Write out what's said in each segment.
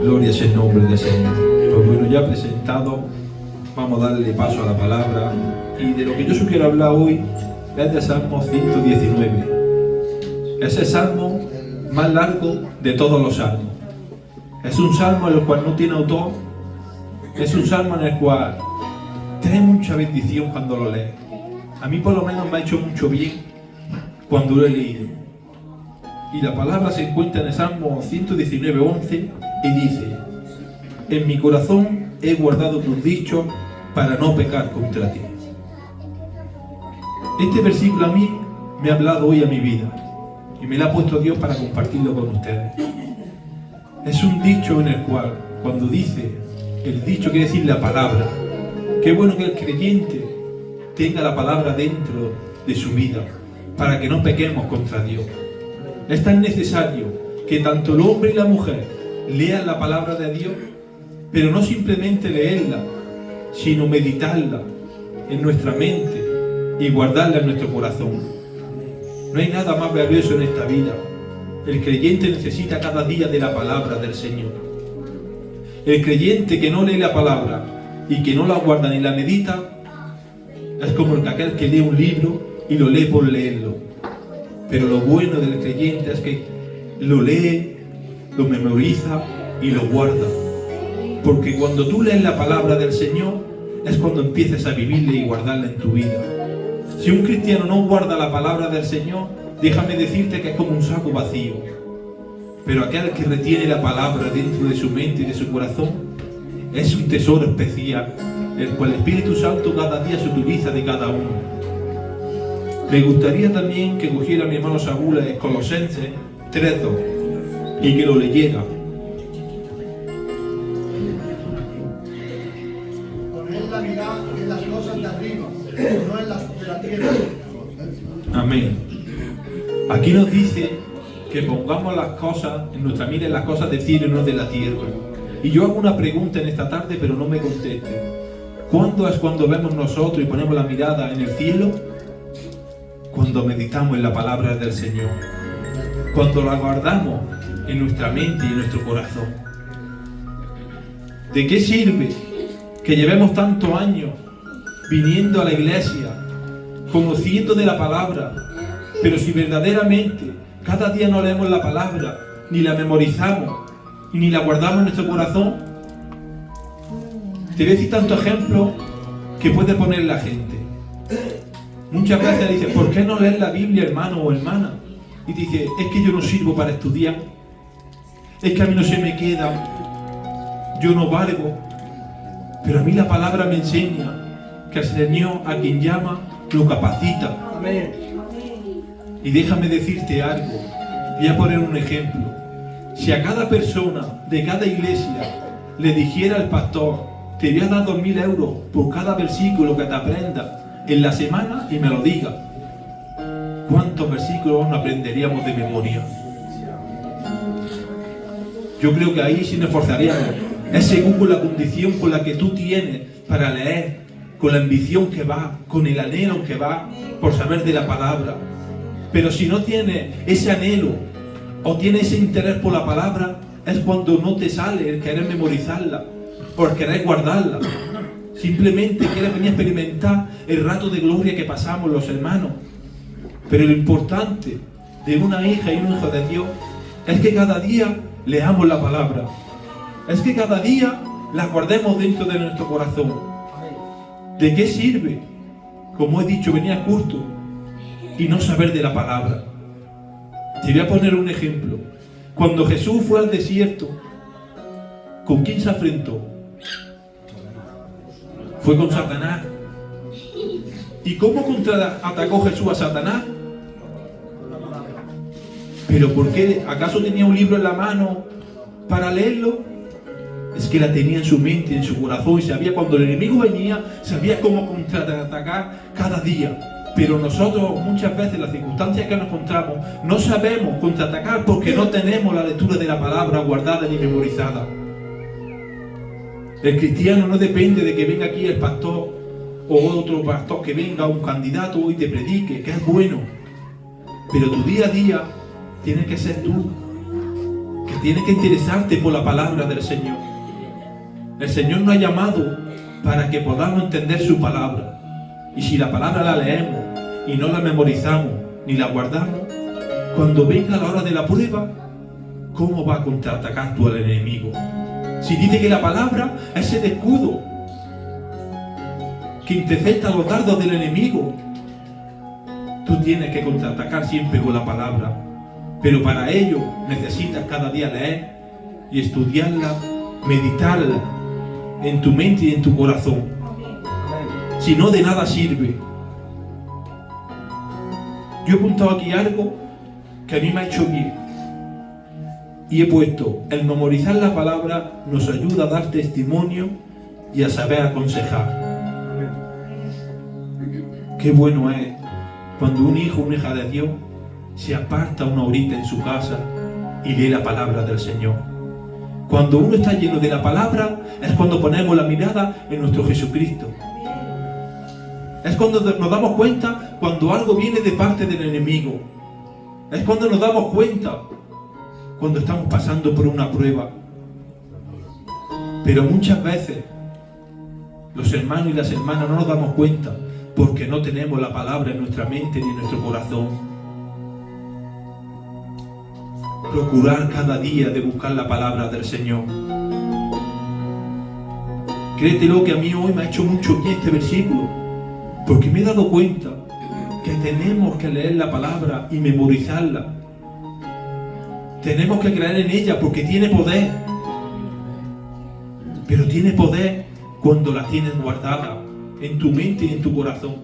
Gloria es el nombre del Señor. Pues bueno, ya presentado, vamos a darle paso a la palabra. Y de lo que yo os quiero hablar hoy es de Salmo 119. Es el salmo más largo de todos los salmos. Es un salmo en el cual no tiene autor. Es un salmo en el cual trae mucha bendición cuando lo lees. A mí por lo menos me ha hecho mucho bien cuando lo he leído. Y la palabra se encuentra en el Salmo 119:11 y dice: en mi corazón he guardado tus dichos para no pecar contra ti. Este versículo a mí me ha hablado hoy a mi vida y me lo ha puesto Dios para compartirlo con ustedes. Es un dicho en el cual, cuando dice el dicho, quiere decir la palabra. Qué bueno que el creyente tenga la palabra dentro de su vida para que no pequemos contra Dios. Es tan necesario que tanto el hombre y la mujer lean la palabra de Dios, pero no simplemente leerla, sino meditarla en nuestra mente y guardarla en nuestro corazón. No hay nada más valioso en esta vida. El creyente necesita cada día de la palabra del Señor. El creyente que no lee la palabra y que no la guarda ni la medita es como aquel que lee un libro y lo lee por leerlo. Pero lo bueno del creyente es que lo lee, lo memoriza y lo guarda. Porque cuando tú lees la palabra del Señor es cuando empiezas a vivirla y guardarla en tu vida. Si un cristiano no guarda la palabra del Señor, déjame decirte que es como un saco vacío. Pero aquel que retiene la palabra dentro de su mente y de su corazón es un tesoro especial, el cual el Espíritu Santo cada día se utiliza de cada uno. Me gustaría también que cogiera mi hermano Saúl Colosenses 3:2 y que lo leyera. Poner la mirada en las cosas de arriba, no en las de la tierra. Amén. Aquí nos dice que pongamos las cosas, en nuestra mira en las cosas del cielo y no de la tierra. Y yo hago una pregunta en esta tarde, pero no me conteste. ¿Cuándo es cuando vemos nosotros y ponemos la mirada en el cielo? Cuando meditamos en la palabra del Señor, cuando la guardamos en nuestra mente y en nuestro corazón. ¿De qué sirve que llevemos tantos años viniendo a la iglesia, conociendo de la palabra, pero si verdaderamente cada día no leemos la palabra, ni la memorizamos, ni la guardamos en nuestro corazón? Te voy a decir tantos ejemplos que puede poner la gente. Muchas veces dice: ¿por qué no lees la Biblia, hermano o hermana? Y dice: es que yo no sirvo para estudiar, es que a mí no se me queda, yo no valgo. Pero a mí la palabra me enseña que el Señor, a quien llama, lo capacita. Amén. Y déjame decirte algo, voy a poner un ejemplo. Si a cada persona de cada iglesia le dijera al pastor: te voy a dar 2.000 euros por cada versículo que te aprenda en la semana y me lo diga, ¿cuántos versículos no aprenderíamos de memoria? Yo creo que ahí sí nos esforzaríamos. Es según la condición con la que tú tienes para leer, con la ambición que va, con el anhelo que va por saber de la palabra. Pero si no tienes ese anhelo o tienes ese interés por la palabra, es cuando no te sale el querer memorizarla o el querer guardarla. Simplemente quieres venir a experimentar el rato de gloria que pasamos los hermanos. Pero lo importante de una hija y un hijo de Dios es que cada día leamos la palabra. Es que cada día la guardemos dentro de nuestro corazón. ¿De qué sirve, como he dicho, venir a culto y no saber de la palabra? Te voy a poner un ejemplo. Cuando Jesús fue al desierto, ¿con quién se enfrentó? Fue con Satanás. ¿Y cómo contraatacó Jesús a Satanás? ¿Pero por qué? ¿Acaso tenía un libro en la mano para leerlo? Es que la tenía en su mente, en su corazón, y sabía cuando el enemigo venía, sabía cómo contraatacar cada día. Pero nosotros muchas veces, las circunstancias que nos encontramos, no sabemos contraatacar porque no tenemos la lectura de la palabra guardada ni memorizada. El cristiano no depende de que venga aquí el pastor o otro pastor, que venga un candidato y te predique, que es bueno. Pero tu día a día tiene que ser tú, que Tienes que interesarte por la palabra del Señor. El Señor nos ha llamado para que podamos entender su palabra. Y si la palabra la leemos y no la memorizamos ni la guardamos, cuando venga la hora de la prueba, ¿cómo va a contraatacar tú al enemigo? Si dice que la palabra es el escudo que intercepta los dardos del enemigo, tú tienes que contraatacar siempre con la palabra. Pero para ello necesitas cada día leer y estudiarla, meditarla en tu mente y en tu corazón. Si no, de nada sirve. Yo he apuntado aquí algo que a mí me ha hecho bien. Y he puesto, el memorizar la palabra nos ayuda a dar testimonio y a saber aconsejar. Qué bueno es cuando un hijo o una hija de Dios se aparta una horita en su casa y lee la palabra del Señor. Cuando uno está lleno de la palabra, es cuando ponemos la mirada en nuestro Jesucristo. Es cuando nos damos cuenta cuando algo viene de parte del enemigo. Es cuando nos damos cuenta cuando estamos pasando por una prueba. Pero muchas veces los hermanos y las hermanas no nos damos cuenta porque no tenemos la palabra en nuestra mente ni en nuestro corazón. Procurar cada día de buscar la palabra del Señor. Créetelo que a mí hoy me ha hecho mucho bien este versículo, porque me he dado cuenta que tenemos que leer la palabra y memorizarla. Tenemos que creer en ella porque tiene poder. Pero tiene poder cuando la tienes guardada en tu mente y en tu corazón.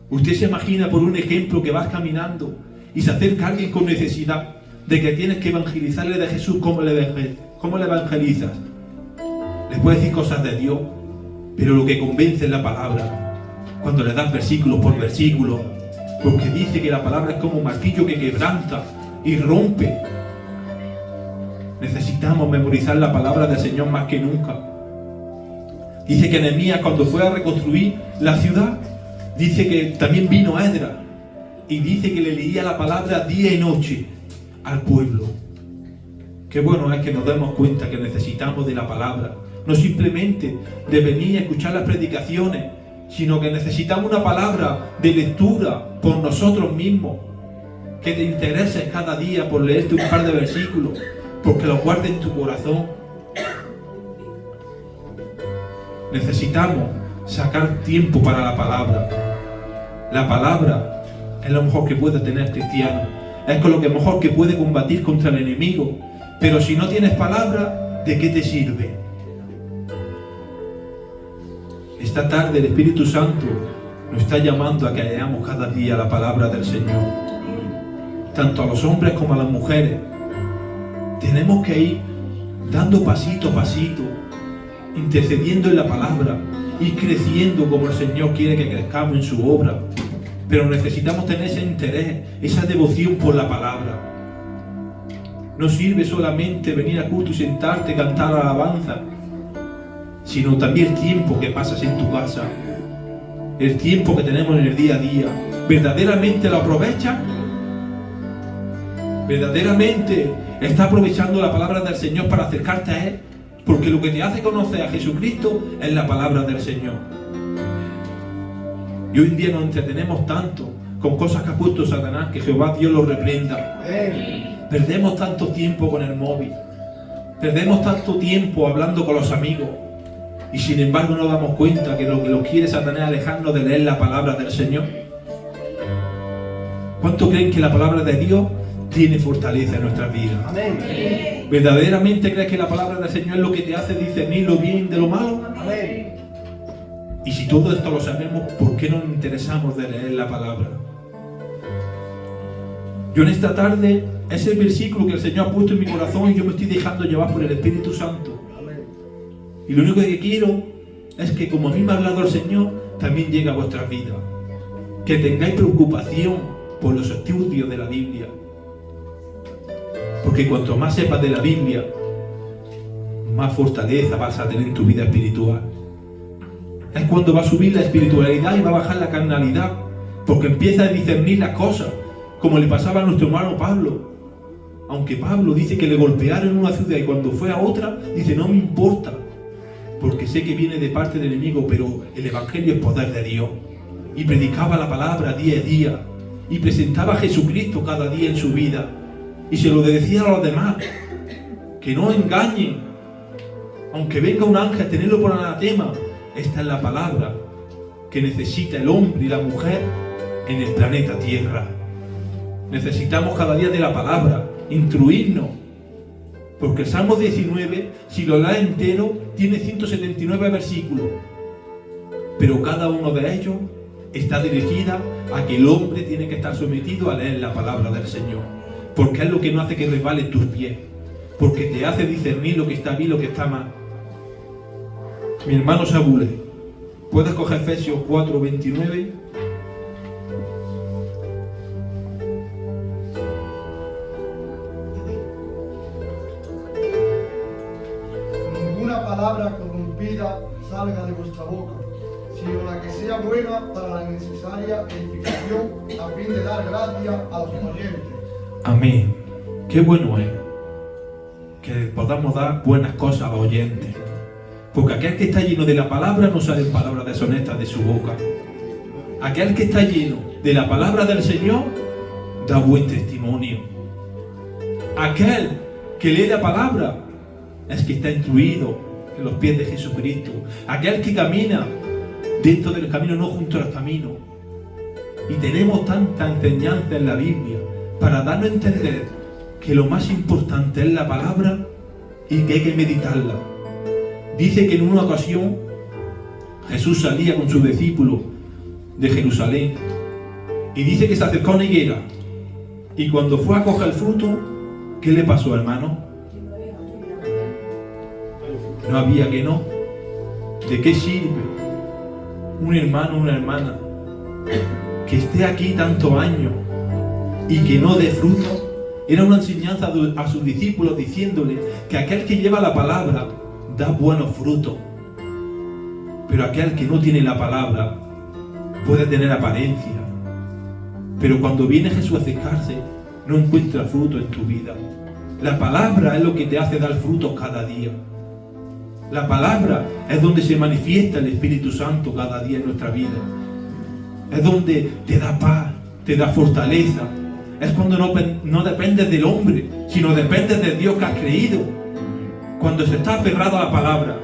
Usted se imagina, por un ejemplo, que vas caminando y se acerca alguien con necesidad de que tienes que evangelizarle de Jesús. ¿Cómo le evangelizas? Le puedes decir cosas de Dios, pero lo que convence es la palabra. Cuando le das versículo por versículo, porque dice que la palabra es como un martillo que quebranta y rompe. Necesitamos memorizar la palabra del Señor más que nunca. Dice que Nehemías, cuando fue a reconstruir la ciudad, dice que también vino Esdras y dice que le leía la palabra día y noche al pueblo. Qué bueno es que nos demos cuenta que necesitamos de la palabra, no simplemente de venir a escuchar las predicaciones, sino que necesitamos una palabra de lectura por nosotros mismos, que te intereses cada día por leerte un par de versículos, porque los guardes en tu corazón. Necesitamos sacar tiempo para la palabra. La palabra es lo mejor que puede tener el cristiano, es con lo que mejor que puede combatir contra el enemigo. Pero si no tienes palabra, ¿de qué te sirve? Esta tarde el Espíritu Santo nos está llamando a que leamos cada día la palabra del Señor, tanto a los hombres como a las mujeres. Tenemos que ir dando pasito a pasito, intercediendo en la palabra y creciendo como el Señor quiere que crezcamos en su obra. Pero necesitamos tener ese interés, esa devoción por la palabra. No sirve solamente venir a culto y sentarte, cantar alabanza, sino también el tiempo que pasas en tu casa, el tiempo que tenemos en el día a día. ¿Verdaderamente lo aprovechas? ¿Verdaderamente estás aprovechando la palabra del Señor para acercarte a Él? Porque lo que te hace conocer a Jesucristo es la palabra del Señor. Y hoy en día nos entretenemos tanto con cosas que ha puesto Satanás, que Jehová Dios lo reprenda. Perdemos tanto tiempo con el móvil, perdemos tanto tiempo hablando con los amigos, y sin embargo nos damos cuenta que lo quiere Satanás es alejarnos de leer la palabra del Señor. ¿Cuánto creen que la palabra de Dios tiene fortaleza en nuestras vidas? Amén. ¿Verdaderamente crees que la palabra del Señor es lo que te hace discernir lo bien de lo malo? Amén. Y si todo esto lo sabemos, ¿por qué no nos interesamos de leer la palabra? Yo en esta tarde, ese versículo que el Señor ha puesto en mi corazón, y yo me estoy dejando llevar por el Espíritu Santo. Y lo único que quiero es que, como a mí me ha hablado el Señor, también llegue a vuestras vidas. Que tengáis preocupación por los estudios de la Biblia. Porque cuanto más sepas de la Biblia, más fortaleza vas a tener en tu vida espiritual. Es cuando va a subir la espiritualidad y va a bajar la carnalidad, porque empieza a discernir las cosas, como le pasaba a nuestro hermano Pablo. Aunque Pablo dice que le golpearon en una ciudad y cuando fue a otra, dice, no me importa, porque sé que viene de parte del enemigo, pero el Evangelio es poder de Dios. Y predicaba la palabra día a día, y presentaba a Jesucristo cada día en su vida, y se lo decía a los demás, que no engañen, aunque venga un ángel a tenerlo por anatema, esta es la palabra que necesita el hombre y la mujer en el planeta Tierra. Necesitamos cada día de la palabra, instruirnos, porque el Salmo 19, si lo lees entero, tiene 179 versículos, pero cada uno de ellos está dirigida a que el hombre tiene que estar sometido a leer la palabra del Señor, porque es lo que no hace que resbalen tus pies, porque te hace discernir lo que está bien y lo que está mal. Mi hermano Saúl, ¿puedes coger Efesios 4:29? Ninguna palabra corrompida salga de vuestra boca, sino la que sea buena para la necesaria edificación, a fin de dar gracia a los oyentes. Amén. Qué bueno es que podamos dar buenas cosas a los oyentes, porque aquel que está lleno de la palabra no salen palabras deshonestas de su boca. Aquel que está lleno de la palabra del Señor da buen testimonio. Aquel que lee la palabra es que está instruido en los pies de Jesucristo. Aquel que camina dentro del camino, no junto al camino. Y tenemos tanta enseñanza en la Biblia para darnos a entender que lo más importante es la palabra y que hay que meditarla. Dice que en una ocasión Jesús salía con sus discípulos de Jerusalén y dice que se acercó a una higuera y cuando fue a coger el fruto, ¿qué le pasó, hermano? No había que no. ¿De qué sirve un hermano o una hermana que esté aquí tantos años y que no dé fruto? Era una enseñanza a sus discípulos diciéndole que aquel que lleva la palabra da buenos frutos, pero aquel que no tiene la palabra puede tener apariencia, pero cuando viene Jesús a acercarse no encuentra fruto en tu vida. La palabra es lo que te hace dar frutos cada día. La palabra es donde se manifiesta el Espíritu Santo cada día en nuestra vida. Es donde te da paz, te da fortaleza. Es cuando no dependes del hombre, sino dependes de Dios que has creído. Cuando se está aferrado a la palabra.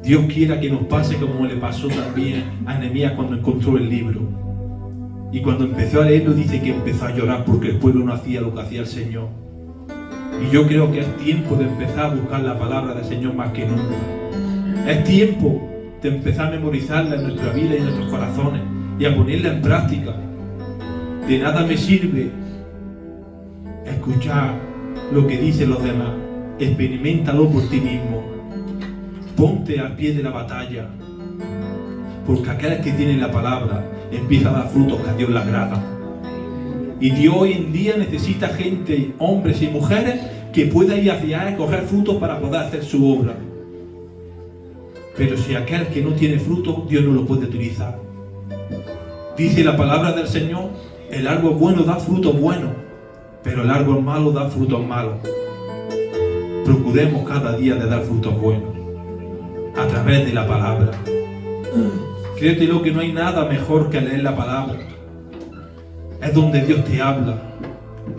Dios quiera que nos pase como le pasó también a Nehemías cuando encontró el libro. Y cuando empezó a leerlo dice que empezó a llorar porque el pueblo no hacía lo que hacía el Señor. Y yo creo que es tiempo de empezar a buscar la palabra del Señor más que nunca. Es tiempo de empezar a memorizarla en nuestra vida y en nuestros corazones y a ponerla en práctica. De nada me sirve escuchar lo que dicen los demás. Experiméntalo por ti mismo. Ponte al pie de la batalla. Porque aquel que tiene la palabra empieza a dar frutos que a Dios le agradan. Y Dios hoy en día necesita gente, hombres y mujeres, que pueda ir hacia allá y coger frutos para poder hacer su obra. Pero si aquel que no tiene fruto, Dios no lo puede utilizar. Dice la palabra del Señor, el árbol bueno da frutos buenos, pero el árbol malo da frutos malos. Procuremos cada día de dar frutos buenos, a través de la palabra. Créetelo que no hay nada mejor que leer la palabra. Es donde Dios te habla,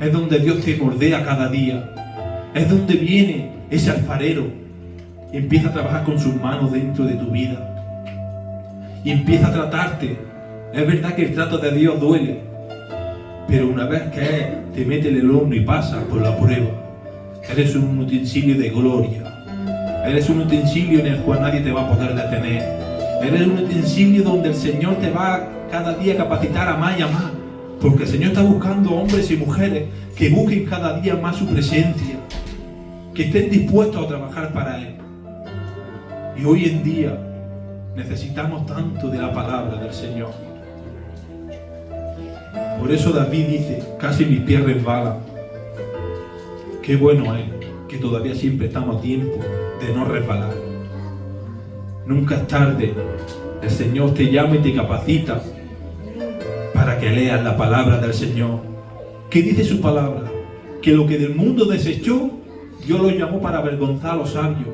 es donde Dios te moldea cada día, es donde viene ese alfarero y empieza a trabajar con sus manos dentro de tu vida y empieza a tratarte. Es verdad que el trato de Dios duele, pero una vez que Él te mete en el horno y pasa por la prueba, eres un utensilio de gloria, eres un utensilio en el cual nadie te va a poder detener, eres un utensilio donde el Señor te va cada día a capacitar a más y a más. Porque el Señor está buscando hombres y mujeres que busquen cada día más su presencia, que estén dispuestos a trabajar para Él. Y hoy en día necesitamos tanto de la palabra del Señor. Por eso David dice, casi mis pies resbalan. Qué bueno es que todavía siempre estamos a tiempo de no resbalar. Nunca es tarde. El Señor te llama y te capacita para que leas la palabra del Señor. ¿Qué dice su palabra? Que lo que del mundo desechó, Dios lo llamó para avergonzar a los sabios.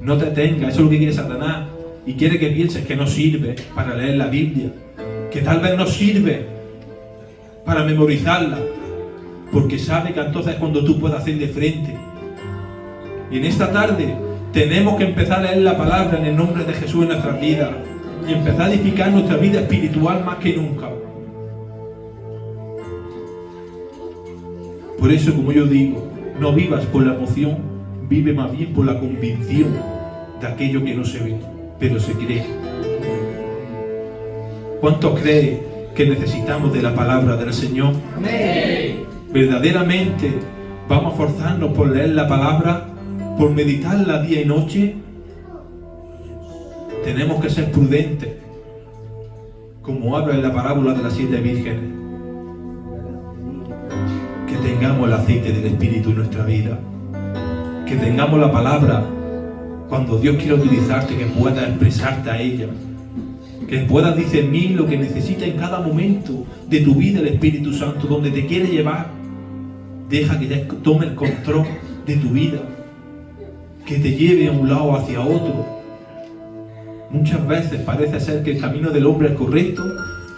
No te tengas, eso es lo que quiere Satanás. Y quiere que pienses que no sirve para leer la Biblia. Que tal vez no sirve para memorizarla. Porque sabe que entonces es cuando tú puedes hacerle frente. Y en esta tarde tenemos que empezar a leer la palabra en el nombre de Jesús en nuestras vidas. Y empezar a edificar nuestra vida espiritual más que nunca. Por eso, como yo digo, no vivas por la emoción, vive más bien por la convicción de aquello que no se ve, pero se cree. ¿Cuántos creen que necesitamos de la palabra del Señor? Amén. ¿Verdaderamente vamos a forzarnos por leer la palabra, por meditarla día y noche? Tenemos que ser prudentes, como habla en la parábola de las 7 vírgenes. Que tengamos el aceite del Espíritu en nuestra vida. Que tengamos la palabra cuando Dios quiera utilizarte, que puedas expresarte a ella. Que puedas discernir lo que necesita en cada momento de tu vida el Espíritu Santo, donde te quiere llevar. Deja que ya tome el control de tu vida. Que te lleve a un lado o hacia otro. Muchas veces parece ser que el camino del hombre es correcto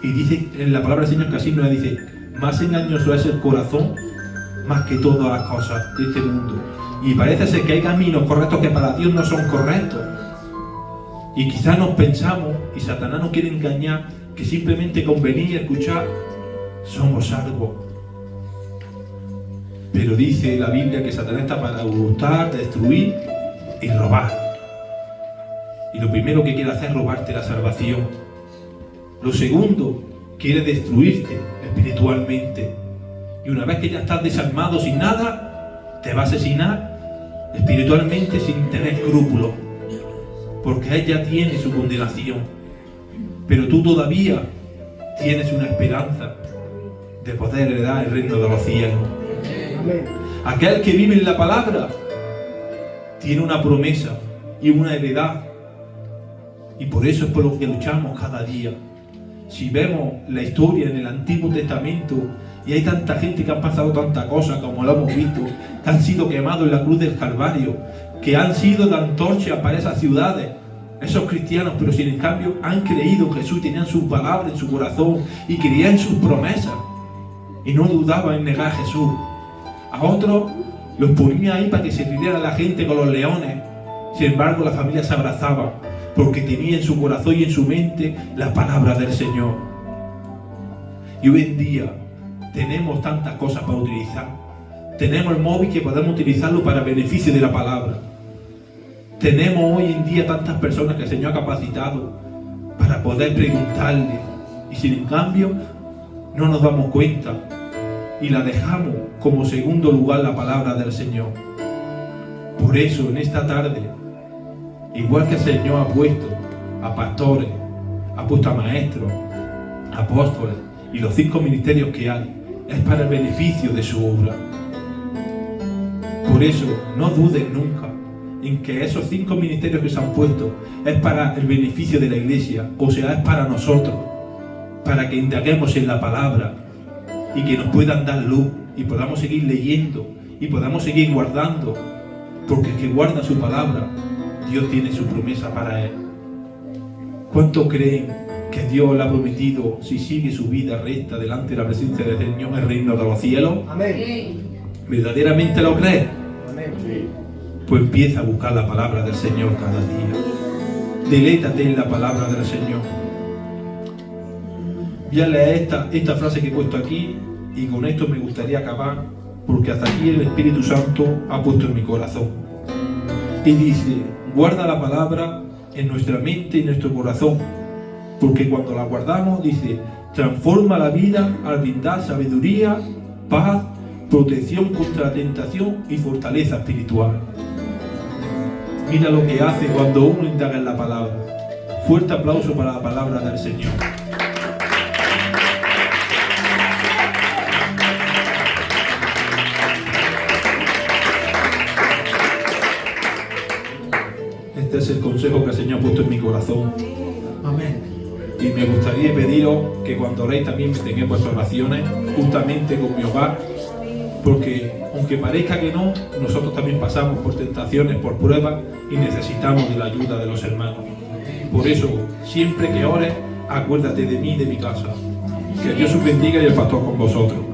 y dice en la palabra del Señor que así nos dice: más engañoso es el corazón más que todas las cosas de este mundo. Y parece ser que hay caminos correctos que para Dios no son correctos. Y quizás nos pensamos, y Satanás nos quiere engañar, que simplemente con venir y escuchar somos salvos. Pero dice la Biblia que Satanás está para hurtar, destruir y robar. Y lo primero que quiere hacer es robarte la salvación. Lo segundo, quiere destruirte espiritualmente. Y una vez que ya estás desarmado sin nada, te va a asesinar espiritualmente sin tener escrúpulos. Porque él ya tiene su condenación. Pero tú todavía tienes una esperanza de poder heredar el reino de los cielos. Aquel que vive en la palabra tiene una promesa y una heredad. Y por eso es por lo que luchamos cada día. Si vemos la historia en el Antiguo Testamento, y hay tanta gente que han pasado tantas cosas como lo hemos visto, que han sido quemados en la cruz del Calvario, que han sido de antorcha para esas ciudades, esos cristianos, pero sin en cambio han creído en Jesús, tenían su palabra en su corazón y creían en sus promesas y no dudaban en negar a Jesús. A otros los ponía ahí para que se riera la gente con los leones. Sin embargo, la familia se abrazaba porque tenía en su corazón y en su mente la palabra del Señor. Y hoy en día tenemos tantas cosas para utilizar. Tenemos el móvil que podemos utilizarlo para beneficio de la palabra. Tenemos hoy en día tantas personas que el Señor ha capacitado para poder preguntarle. Y sin en cambio no nos damos cuenta y la dejamos como segundo lugar la palabra del Señor. Por eso en esta tarde, igual que el Señor ha puesto a pastores, ha puesto a maestros, apóstoles y los 5 ministerios que hay, es para el beneficio de su obra. Por eso no dudes nunca en que esos 5 ministerios que se han puesto es para el beneficio de la iglesia, o sea, es para nosotros, para que indaguemos en la palabra y que nos puedan dar luz y podamos seguir leyendo y podamos seguir guardando, porque el que guarda su palabra, Dios tiene su promesa para él. ¿Cuántos creen que Dios le ha prometido, si sigue su vida recta delante de la presencia del Señor, el reino de los cielos? Amén. ¿Verdaderamente lo crees? Amén. Pues empieza a buscar la palabra del Señor cada día. Delétate en la palabra del Señor. Voy a leer esta frase que he puesto aquí y con esto me gustaría acabar, porque hasta aquí el Espíritu Santo ha puesto en mi corazón. Y dice: guarda la palabra en nuestra mente y nuestro corazón, porque cuando la guardamos, dice, transforma la vida al brindar sabiduría, paz, protección contra la tentación y fortaleza espiritual. Mira lo que hace cuando uno indaga en la palabra. Fuerte aplauso para la palabra del Señor. Este es el consejo que el Señor ha puesto en mi corazón. Amén. Y me gustaría pediros que cuando oréis también me tengáis vuestras oraciones, justamente con mi hogar, porque aunque parezca que no, nosotros también pasamos por tentaciones, por pruebas y necesitamos de la ayuda de los hermanos. Por eso, siempre que ores, acuérdate de mí y de mi casa. Que Dios os bendiga y el pastor con vosotros.